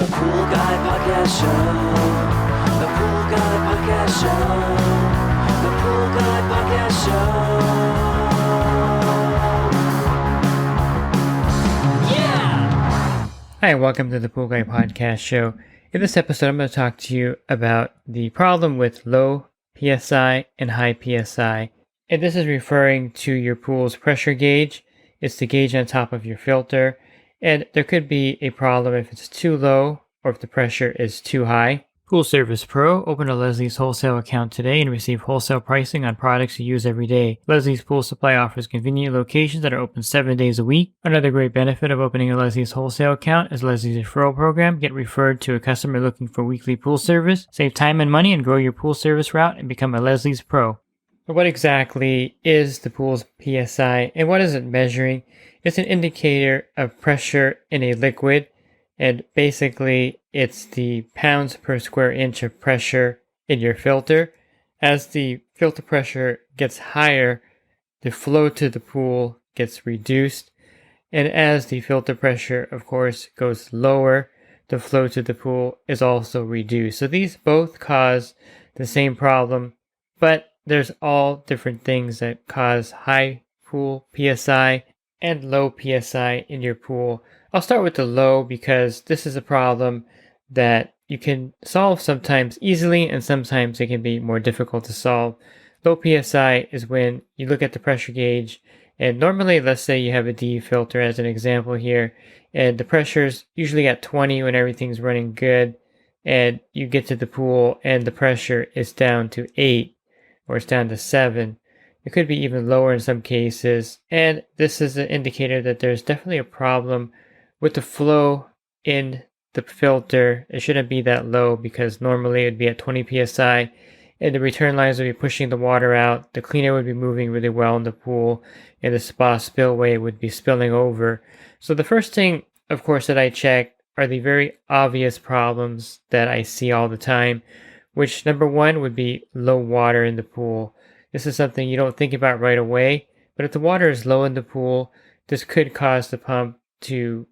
The Pool Guy Podcast Show. The Pool Guy Podcast Show. The Pool Guy Podcast Show. Yeah! Hi, and welcome to the Pool Guy Podcast Show. In this episode, I'm going to talk to you about the problem with low PSI and high PSI. And this is referring to your pool's pressure gauge. It's the gauge on top of your filter. And there could be a problem if it's too low or if the pressure is too high. Pool Service Pro, open a Leslie's wholesale account today and receive wholesale pricing on products you use every day. Leslie's Pool Supply offers convenient locations that are open 7 days a week. Another great benefit of opening a Leslie's wholesale account is Leslie's referral program. Get referred to a customer looking for weekly pool service. Save time and money and grow your pool service route and become a Leslie's Pro. But what exactly is the pool's PSI and what is it measuring? It's an indicator of pressure in a liquid, and basically it's the pounds per square inch of pressure in your filter. As the filter pressure gets higher, the flow to the pool gets reduced, and as the filter pressure, of course, goes lower, the flow to the pool is also reduced. So these both cause the same problem, but there's all different things that cause high pool PSI and low PSI in your pool. I'll start with the low because this is a problem that you can solve sometimes easily and sometimes it can be more difficult to solve. Low PSI is when you look at the pressure gauge and normally, let's say you have a D filter as an example here, and the pressure's usually at 20 when everything's running good, and you get to the pool and the pressure is down to 8 or it's down to 7. It could be even lower in some cases, and this is an indicator that there's definitely a problem with the flow in the filter. It shouldn't be that low because normally it would be at 20 psi, and the return lines would be pushing the water out, the cleaner would be moving really well in the pool, and the spa spillway would be spilling over. So the first thing, of course, that I check are the very obvious problems that I see all the time, which number one would be low water in the pool. This is something you don't think about right away, but if the water is low in the pool, this could cause the pump to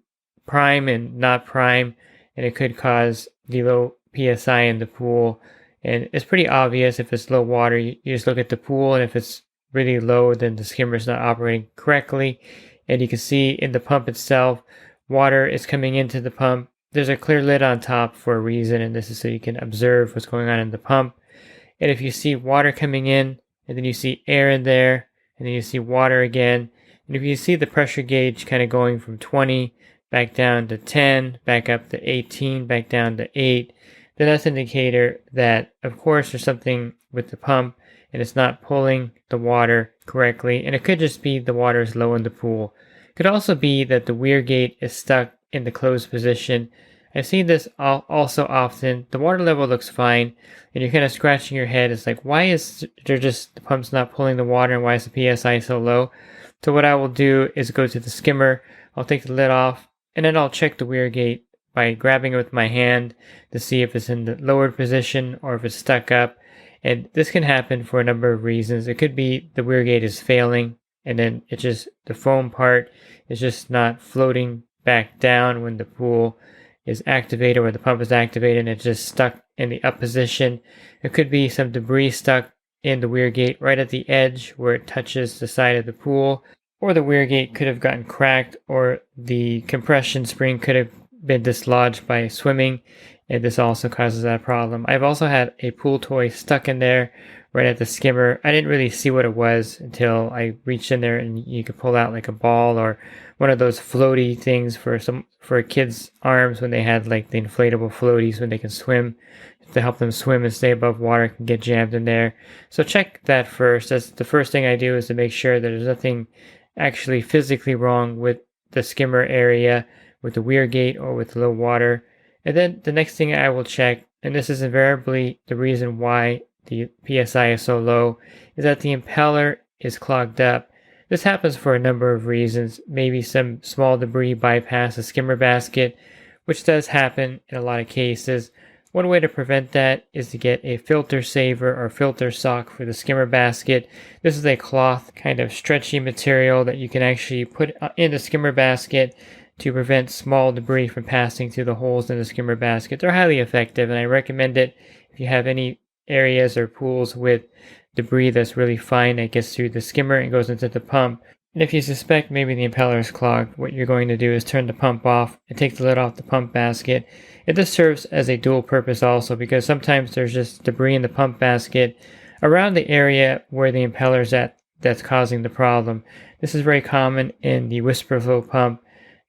prime and not prime, and it could cause the low PSI in the pool. And it's pretty obvious if it's low water, you just look at the pool, and if it's really low, then the skimmer is not operating correctly. And you can see in the pump itself, water is coming into the pump. There's a clear lid on top for a reason, and this is so you can observe what's going on in the pump. And if you see water coming in, and then you see air in there, and then you see water again, and if you see the pressure gauge kind of going from 20 back down to 10, back up to 18, back down to 8, then that's an indicator that, of course, there's something with the pump, and it's not pulling the water correctly, and it could just be the water is low in the pool. It could also be that the weir gate is stuck in the closed position. I've seen this also often. The water level looks fine, and you're kind of scratching your head. It's like, why is there just the pump's not pulling the water, and why is the PSI so low? So what I will do is go to the skimmer. I'll take the lid off, and then I'll check the weir gate by grabbing it with my hand to see if it's in the lowered position or if it's stuck up. And this can happen for a number of reasons. It could be the weir gate is failing, and then it's just the foam part is just not floating back down when the pool is activated or the pump is activated, and it's just stuck in the up position. It could be some debris stuck in the weir gate right at the edge where it touches the side of the pool, or the weir gate could have gotten cracked, or the compression spring could have been dislodged by swimming, and this also causes that problem. I've also had a pool toy stuck in there right at the skimmer. I didn't really see what it was until I reached in there, and you could pull out like a ball or one of those floaty things for kids' arms when they had like the inflatable floaties when they can swim, to help them swim and stay above water, can get jammed in there. So check that first. That's the first thing I do, is to make sure that there's nothing actually physically wrong with the skimmer area, with the weir gate, or with low water. And then the next thing I will check, and this is invariably the reason why the PSI is so low, is that the impeller is clogged up. This happens for a number of reasons. Maybe some small debris bypass the skimmer basket, which does happen in a lot of cases. One way to prevent that is to get a filter saver or filter sock for the skimmer basket. This is a cloth kind of stretchy material that you can actually put in the skimmer basket to prevent small debris from passing through the holes in the skimmer basket. They're highly effective, and I recommend it if you have any areas or pools with debris that's really fine that gets through the skimmer and goes into the pump. And if you suspect maybe the impeller is clogged, what you're going to do is turn the pump off and take the lid off the pump basket. This serves as a dual purpose also, because sometimes there's just debris in the pump basket around the area where the impeller is at that's causing the problem. This is very common in the whisper flow pump.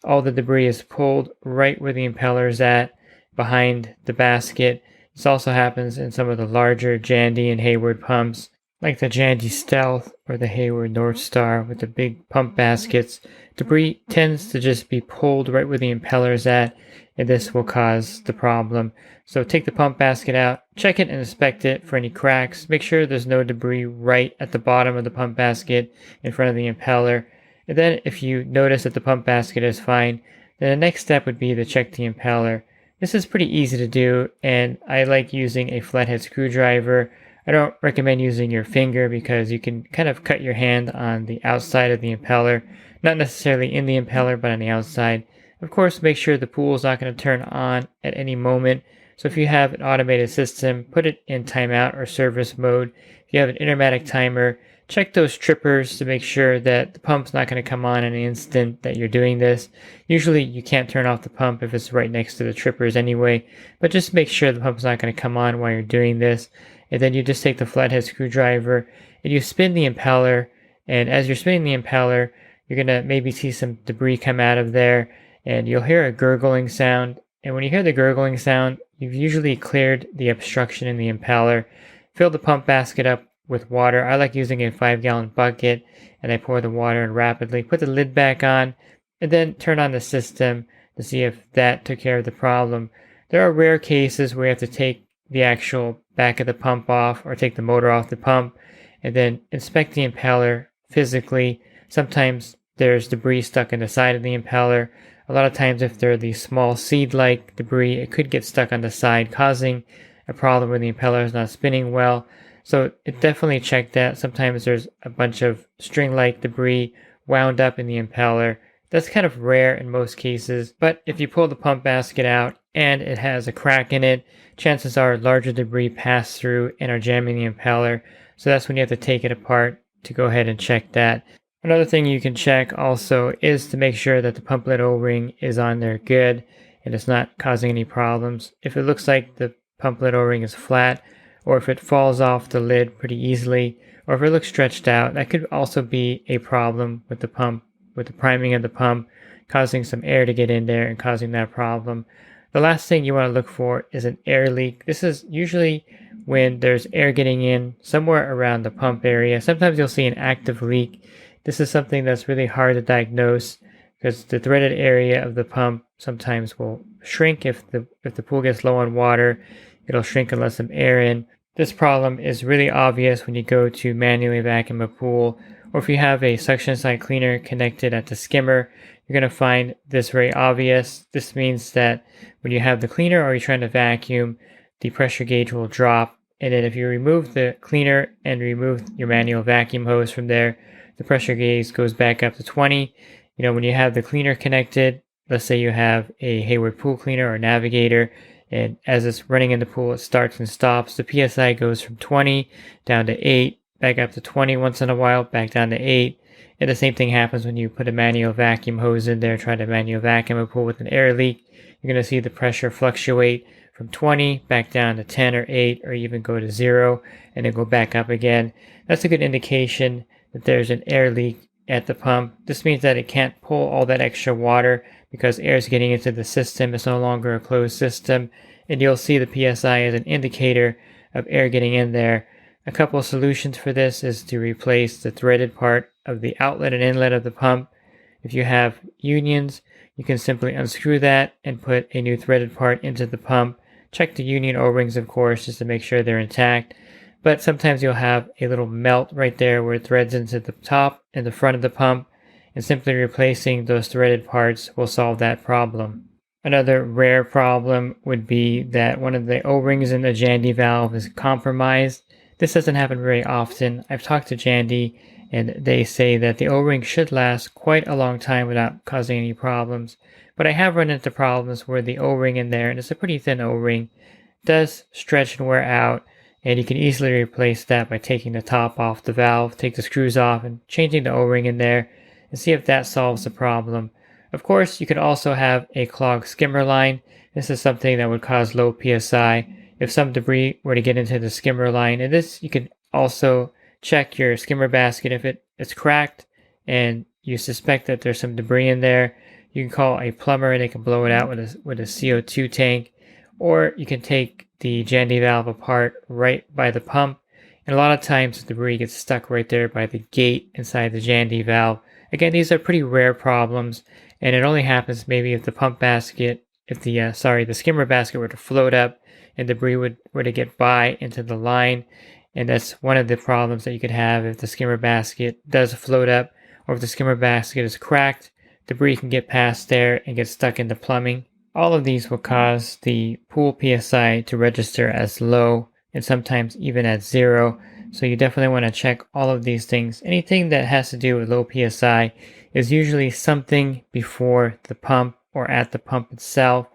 All the debris is pulled right where the impeller is at, behind the basket. This also happens in some of the larger Jandy and Hayward pumps, like the Jandy Stealth or the Hayward North Star with the big pump baskets. Debris tends to just be pulled right where the impeller is at, and this will cause the problem. So take the pump basket out, check it and inspect it for any cracks. Make sure there's no debris right at the bottom of the pump basket in front of the impeller. And then if you notice that the pump basket is fine, then the next step would be to check the impeller. This is pretty easy to do, and I like using a flathead screwdriver. I don't recommend using your finger because you can kind of cut your hand on the outside of the impeller. Not necessarily in the impeller, but on the outside. Of course, make sure the pool is not going to turn on at any moment. So if you have an automated system, put it in timeout or service mode. If you have an intermatic timer, check those trippers to make sure that the pump's not going to come on in the instant that you're doing this. Usually you can't turn off the pump if it's right next to the trippers anyway, but just make sure the pump's not going to come on while you're doing this. And then you just take the flathead screwdriver and you spin the impeller, and as you're spinning the impeller, you're going to maybe see some debris come out of there, and you'll hear a gurgling sound. And when you hear the gurgling sound, you've usually cleared the obstruction in the impeller. Fill the pump basket up with water. I like using a 5-gallon bucket, and I pour the water in rapidly. Put the lid back on, and then turn on the system to see if that took care of the problem. There are rare cases where you have to take the actual back of the pump off or take the motor off the pump and then inspect the impeller physically. Sometimes there's debris stuck in the side of the impeller. A lot of times if they're the small seed-like debris, it could get stuck on the side, causing a problem where the impeller is not spinning well. So definitely check that. Sometimes there's a bunch of string-like debris wound up in the impeller. That's kind of rare in most cases, but if you pull the pump basket out and it has a crack in it, chances are larger debris pass through and are jamming the impeller. So that's when you have to take it apart to go ahead and check that. Another thing you can check also is to make sure that the pump lid O-ring is on there good and it's not causing any problems. If it looks like the pump lid O-ring is flat, or if it falls off the lid pretty easily, or if it looks stretched out, that could also be a problem with the pump, with the priming of the pump, causing some air to get in there and causing that problem. The last thing you want to look for is an air leak. This is usually when there's air getting in somewhere around the pump area. Sometimes you'll see an active leak. This is something that's really hard to diagnose because the threaded area of the pump sometimes will shrink if the pool gets low on water. It'll shrink and let some air in. This problem is really obvious when you go to manually vacuum a pool, or if you have a suction side cleaner connected at the skimmer, you're going to find this very obvious. This means that when you have the cleaner or you're trying to vacuum, the pressure gauge will drop. And then if you remove the cleaner and remove your manual vacuum hose from there, the pressure gauge goes back up to 20. You know, when you have the cleaner connected, let's say you have a Hayward pool cleaner or navigator, and as it's running in the pool, it starts and stops. The PSI goes from 20 down to 8, back up to 20 once in a while, back down to 8. And the same thing happens when you put a manual vacuum hose in there, try to manual vacuum a pool with an air leak. You're going to see the pressure fluctuate from 20 back down to 10 or 8, or even go to 0 and then go back up again. That's a good indication that there's an air leak at the pump. This means that it can't pull all that extra water because air is getting into the system. It's no longer a closed system, and you'll see the PSI as an indicator of air getting in there. A couple of solutions for this is to replace the threaded part of the outlet and inlet of the pump. If you have unions, you can simply unscrew that and put a new threaded part into the pump. Check the union O-rings, of course, just to make sure they're intact. But sometimes you'll have a little melt right there where it threads into the top and the front of the pump, and simply replacing those threaded parts will solve that problem. Another rare problem would be that one of the O-rings in the Jandy valve is compromised. This doesn't happen very often. I've talked to Jandy and they say that the O-ring should last quite a long time without causing any problems. But I have run into problems where the O-ring in there, and it's a pretty thin O-ring, does stretch and wear out, and you can easily replace that by taking the top off the valve, take the screws off, and changing the O-ring in there, and see if that solves the problem. Of course, you could also have a clogged skimmer line. This is something that would cause low PSI. If some debris were to get into the skimmer line, and this, you could also check your skimmer basket. If it's cracked and you suspect that there's some debris in there, you can call a plumber and they can blow it out with a CO2 tank. Or you can take the Jandy valve apart right by the pump, and a lot of times the debris gets stuck right there by the gate inside the Jandy valve. Again, these are pretty rare problems, and it only happens maybe if the pump basket, if the skimmer basket were to float up and debris were to get by into the line. And that's one of the problems that you could have if the skimmer basket does float up, or if the skimmer basket is cracked, debris can get past there and get stuck in the plumbing. All of these will cause the pool PSI to register as low and sometimes even at 0. So you definitely want to check all of these things. Anything that has to do with low PSI is usually something before the pump or at the pump itself.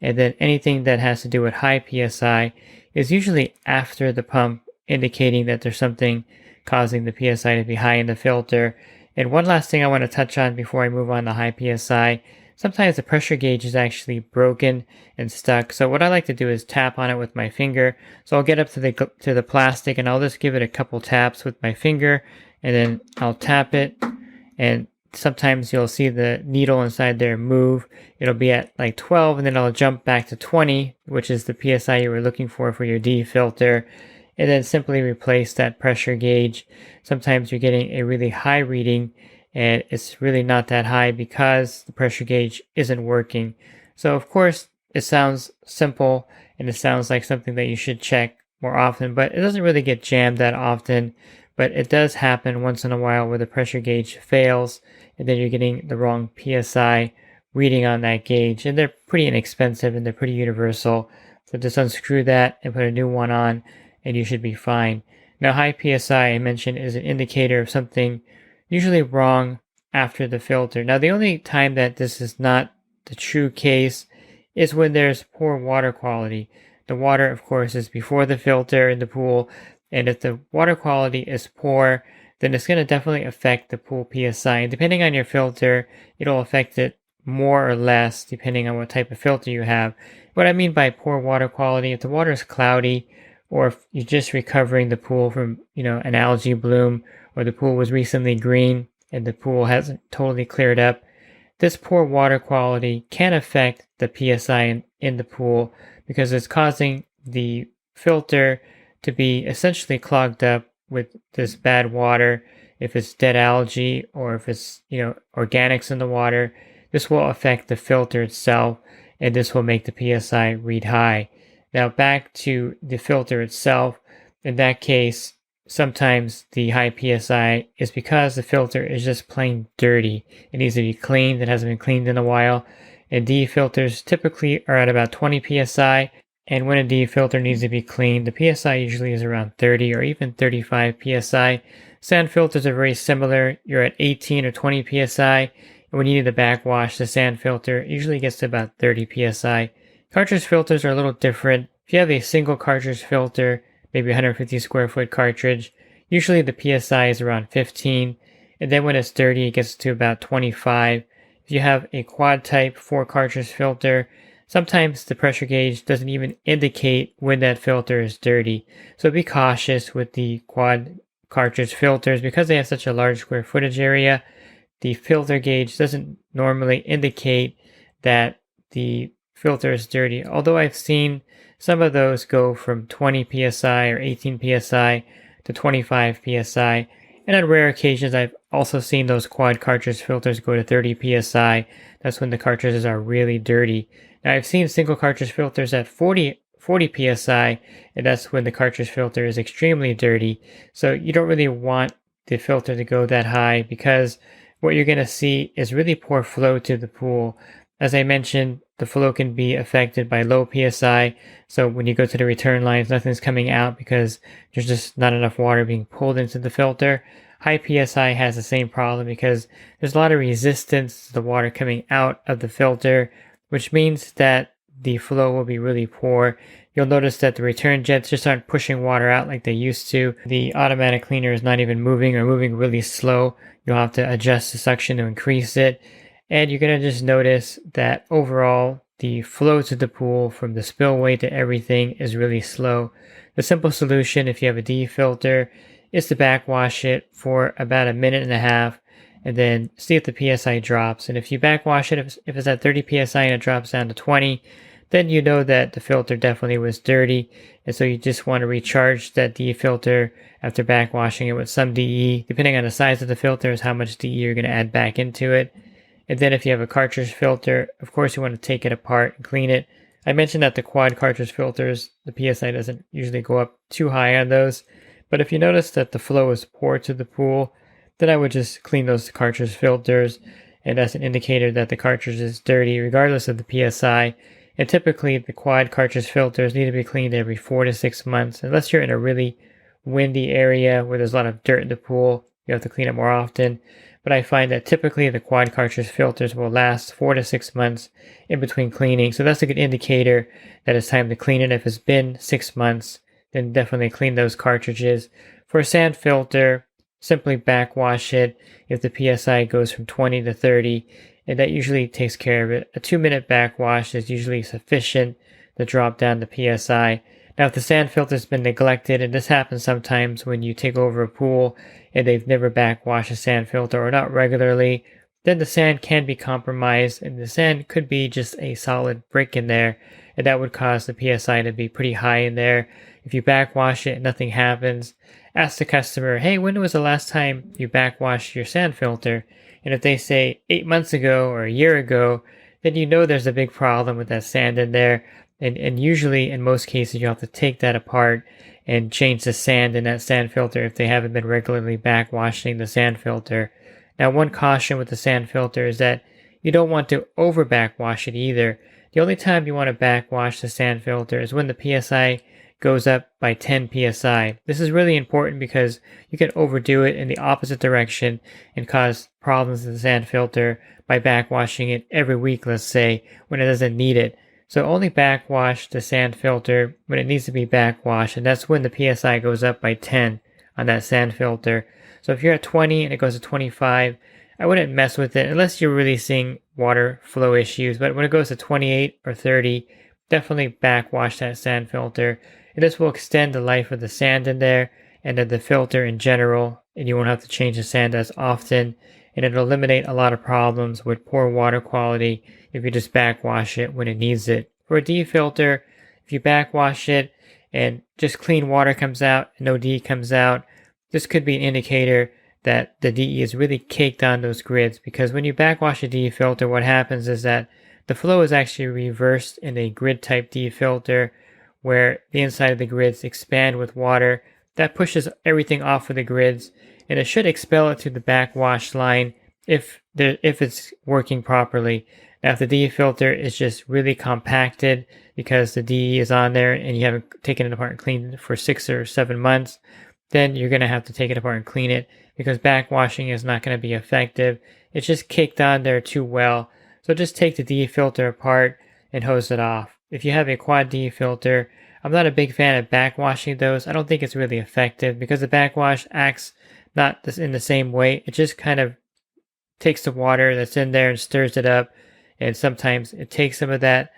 And then anything that has to do with high PSI is usually after the pump, indicating that there's something causing the PSI to be high in the filter. And one last thing I want to touch on before I move on to high PSI. Sometimes the pressure gauge is actually broken and stuck. So what I like to do is tap on it with my finger. So I'll get up to the plastic and I'll just give it a couple taps with my finger, and then I'll tap it, and sometimes you'll see the needle inside there move. It'll be at like 12, and then I'll jump back to 20, which is the PSI you were looking for your D filter, and then simply replace that pressure gauge. Sometimes you're getting a really high reading, and it's really not that high because the pressure gauge isn't working. So of course, it sounds simple and it sounds like something that you should check more often, but it doesn't really get jammed that often. But it does happen once in a while where the pressure gauge fails and then you're getting the wrong PSI reading on that gauge. And they're pretty inexpensive and they're pretty universal. So just unscrew that and put a new one on and you should be fine. Now, high PSI, I mentioned, is an indicator of something usually wrong after the filter. Now, the only time that this is not the true case is when there's poor water quality. The water, of course, is before the filter in the pool, and if the water quality is poor, then it's going to definitely affect the pool PSI. And depending on your filter, it'll affect it more or less depending on what type of filter you have. What I mean by poor water quality, if the water is cloudy, or if you're just recovering the pool from, an algae bloom, or the pool was recently green and the pool hasn't totally cleared up, this poor water quality can affect the PSI in the pool because it's causing the filter to be essentially clogged up with this bad water. If it's dead algae or if it's, organics in the water, this will affect the filter itself, and this will make the PSI read high. Now back to the filter itself. In that case, sometimes the high PSI is because the filter is just plain dirty. It needs to be cleaned. It hasn't been cleaned in a while. And D filters typically are at about 20 PSI. And when a D filter needs to be cleaned, the PSI usually is around 30 or even 35 PSI. Sand filters are very similar. You're at 18 or 20 PSI. And when you need the backwash, the sand filter usually gets to about 30 PSI. Cartridge filters are a little different. If you have a single cartridge filter, maybe 150 square foot cartridge, usually the PSI is around 15, and then when it's dirty, it gets to about 25. If you have a quad type 4 cartridge filter, sometimes the pressure gauge doesn't even indicate when that filter is dirty. So be cautious with the quad cartridge filters because they have such a large square footage area. The filter gauge doesn't normally indicate that the filter is dirty, although I've seen some of those go from 20 PSI or 18 PSI to 25 PSI. And on rare occasions, I've also seen those quad cartridge filters go to 30 PSI. That's when the cartridges are really dirty. Now, I've seen single cartridge filters at 40 PSI, and that's when the cartridge filter is extremely dirty. So you don't really want the filter to go that high because what you're going to see is really poor flow to the pool. As I mentioned, the flow can be affected by low PSI. So when you go to the return lines, nothing's coming out because there's just not enough water being pulled into the filter. High PSI has the same problem because there's a lot of resistance to the water coming out of the filter, which means that the flow will be really poor. You'll notice that the return jets just aren't pushing water out like they used to. The automatic cleaner is not even moving or moving really slow. You'll have to adjust the suction to increase it. And you're going to just notice that overall, the flow to the pool from the spillway to everything is really slow. The simple solution, if you have a DE filter, is to backwash it for about 1.5 minutes and then see if the PSI drops. And if you backwash it, if it's at 30 PSI and it drops down to 20, then you know that the filter definitely was dirty. And so you just want to recharge that DE filter after backwashing it with some DE. Depending on the size of the filter is how much DE you're going to add back into it. And then if you have a cartridge filter, of course you want to take it apart and clean it. I mentioned that the quad cartridge filters, the PSI doesn't usually go up too high on those. But if you notice that the flow is poor to the pool, then I would just clean those cartridge filters. And that's an indicator that the cartridge is dirty regardless of the PSI. And typically the quad cartridge filters need to be cleaned every 4 to 6 months. Unless you're in a really windy area where there's a lot of dirt in the pool, you have to clean it more often. But I find that typically the quad cartridge filters will last 4 to 6 months in between cleaning. So that's a good indicator that it's time to clean it. If it's been 6 months, then definitely clean those cartridges. For a sand filter, simply backwash it if the PSI goes from 20 to 30, and that usually takes care of it. A 2-minute backwash is usually sufficient to drop down the PSI. Now, if the sand filter's been neglected, and this happens sometimes when you take over a pool and they've never backwashed a sand filter or not regularly, then the sand can be compromised, and the sand could be just a solid brick in there, and that would cause the PSI to be pretty high in there. If you backwash it and nothing happens, ask the customer, hey, when was the last time you backwashed your sand filter? And if they say 8 months ago or a year ago, then you know there's a big problem with that sand in there. And usually, in most cases, you have to take that apart and change the sand in that sand filter if they haven't been regularly backwashing the sand filter. Now, one caution with the sand filter is that you don't want to over backwash it either. The only time you want to backwash the sand filter is when the PSI goes up by 10 PSI. This is really important because you can overdo it in the opposite direction and cause problems with the sand filter by backwashing it every week, let's say, when it doesn't need it. So only backwash the sand filter when it needs to be backwashed, and that's when the PSI goes up by 10 on that sand filter. So if you're at 20 and it goes to 25, I wouldn't mess with it unless you're really seeing water flow issues. But when it goes to 28 or 30, definitely backwash that sand filter. And this will extend the life of the sand in there and of the filter in general, and you won't have to change the sand as often. And it'll eliminate a lot of problems with poor water quality if you just backwash it when it needs it. For a DE filter, if you backwash it and just clean water comes out and no DE comes out, this could be an indicator that the DE is really caked on those grids, because when you backwash a DE filter, what happens is that the flow is actually reversed in a grid type DE filter where the inside of the grids expand with water. That pushes everything off of the grids, and it should expel it to the backwash line if it's working properly. Now, if the DE filter is just really compacted because the DE is on there and you haven't taken it apart and cleaned it for 6 or 7 months, then you're going to have to take it apart and clean it, because backwashing is not going to be effective. It's just caked on there too well. So just take the DE filter apart and hose it off. If you have a quad DE filter, I'm not a big fan of backwashing those. I don't think it's really effective because the backwash acts not in the same way. It just kind of takes the water that's in there and stirs it up, and sometimes it takes some of that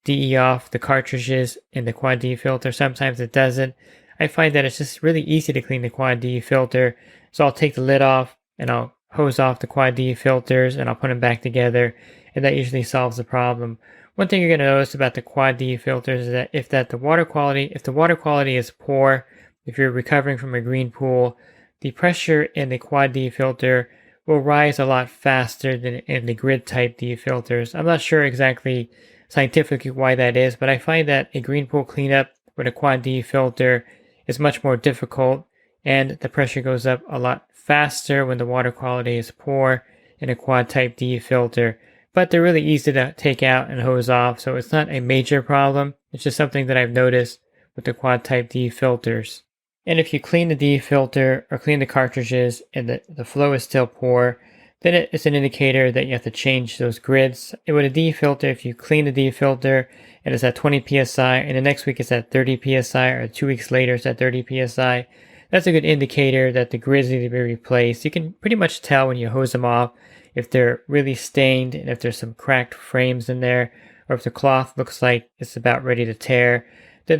DE off the cartridges in the quad DE filter. Sometimes it doesn't. I find that it's just really easy to clean the quad DE filter, so I'll take the lid off and I'll hose off the quad DE filters and I'll put them back together, and that usually solves the problem. One thing you're going to notice about the quad DE filters is that if the water quality is poor, if you're recovering from a green pool, the pressure in the quad DE filter will rise a lot faster than in the grid type DE filters. I'm not sure exactly scientifically why that is, but I find that a green pool cleanup with a quad DE filter is much more difficult, and the pressure goes up a lot faster when the water quality is poor in a quad type DE filter. But they're really easy to take out and hose off, so it's not a major problem. It's just something that I've noticed with the quad type DE filters. And if you clean the D-filter or clean the cartridges and the flow is still poor, then it's an indicator that you have to change those grids. And with a D-filter, if you clean the D-filter and it's at 20 PSI and the next week it's at 30 PSI or 2 weeks later it's at 30 PSI, that's a good indicator that the grids need to be replaced. You can pretty much tell when you hose them off if they're really stained and if there's some cracked frames in there, or if the cloth looks like it's about ready to tear. Then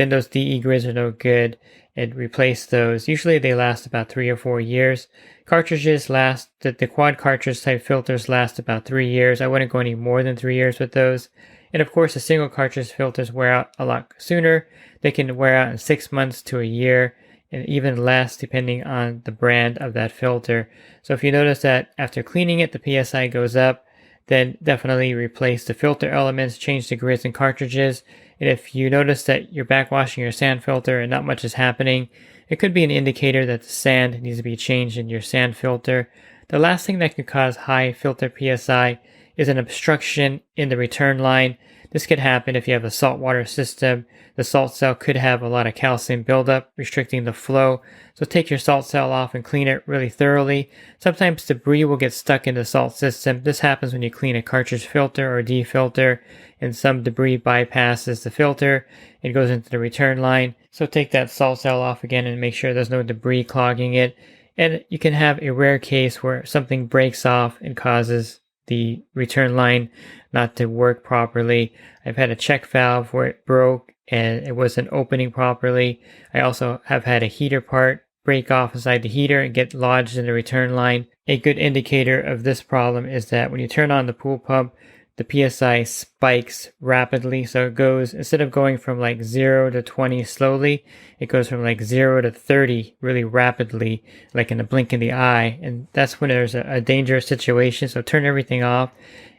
those DE grids are no good, and replace those. Usually they last about 3 or 4 years. Cartridges last, the quad cartridge type filters last about 3 years. I wouldn't go any more than 3 years with those. And of course the single cartridge filters wear out a lot sooner. They can wear out in 6 months to a year, and even less depending on the brand of that filter. So if you notice that after cleaning it, the PSI goes up, then definitely replace the filter elements, change the grids and cartridges. And if you notice that you're backwashing your sand filter and not much is happening, it could be an indicator that the sand needs to be changed in your sand filter. The last thing that could cause high filter PSI is an obstruction in the return line. This could happen if you have a saltwater system. The salt cell could have a lot of calcium buildup, restricting the flow. So take your salt cell off and clean it really thoroughly. Sometimes debris will get stuck in the salt system. This happens when you clean a cartridge filter or D-filter, and some debris bypasses the filter and goes into the return line. So take that salt cell off again and make sure there's no debris clogging it. And you can have a rare case where something breaks off and causes the return line not to work properly. I've had a check valve where it broke and it wasn't opening properly. I also have had a heater part break off inside the heater and get lodged in the return line. A good indicator of this problem is that when you turn on the pool pump, the PSI spikes rapidly. So it goes, instead of going from like 0 to 20 slowly, it goes from like 0 to 30 really rapidly, like in a blink of the eye. And that's when there's a dangerous situation. So turn everything off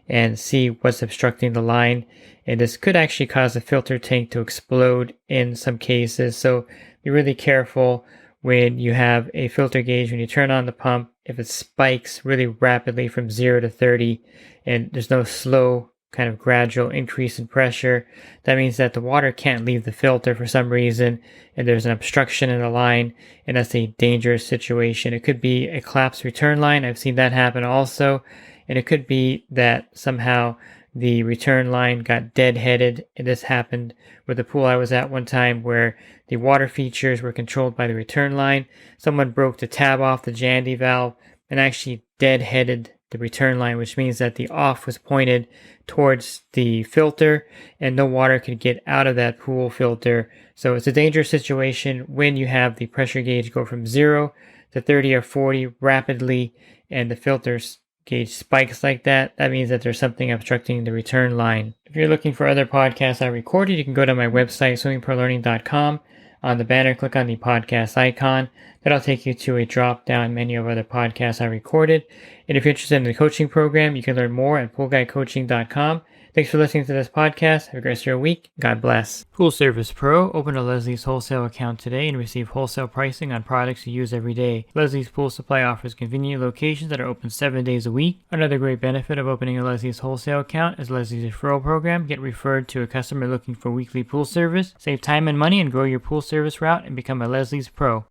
and see what's obstructing the line. And this could actually cause the filter tank to explode in some cases. So be really careful when you have a filter gauge, when you turn on the pump, if it spikes really rapidly from 0 to 30 and there's no slow kind of gradual increase in pressure, that means that the water can't leave the filter for some reason and there's an obstruction in the line, and that's a dangerous situation. It could be a collapsed return line. I've seen that happen also. And it could be that somehow the return line got deadheaded, and this happened with the pool I was at one time where the water features were controlled by the return line. Someone broke the tab off the Jandy valve and actually deadheaded the return line, which means that the off was pointed towards the filter and no water could get out of that pool filter. So it's a dangerous situation when you have the pressure gauge go from 0 to 30 or 40 rapidly and the filter's gauge spikes like that. That means that there's something obstructing the return line. If you're looking for other podcasts I recorded, you can go to my website, swimmingprolearning.com. On the banner, click on the podcast icon. That'll take you to a drop-down menu of other podcasts I recorded. And if you're interested in the coaching program, you can learn more at poolguycoaching.com. Thanks for listening to this podcast. Have a great rest of your week. God bless. Pool Service Pro. Open a Leslie's wholesale account today and receive wholesale pricing on products you use every day. Leslie's Pool Supply offers convenient locations that are open 7 days a week. Another great benefit of opening a Leslie's wholesale account is Leslie's referral program. Get referred to a customer looking for weekly pool service. Save time and money and grow your pool service route and become a Leslie's Pro.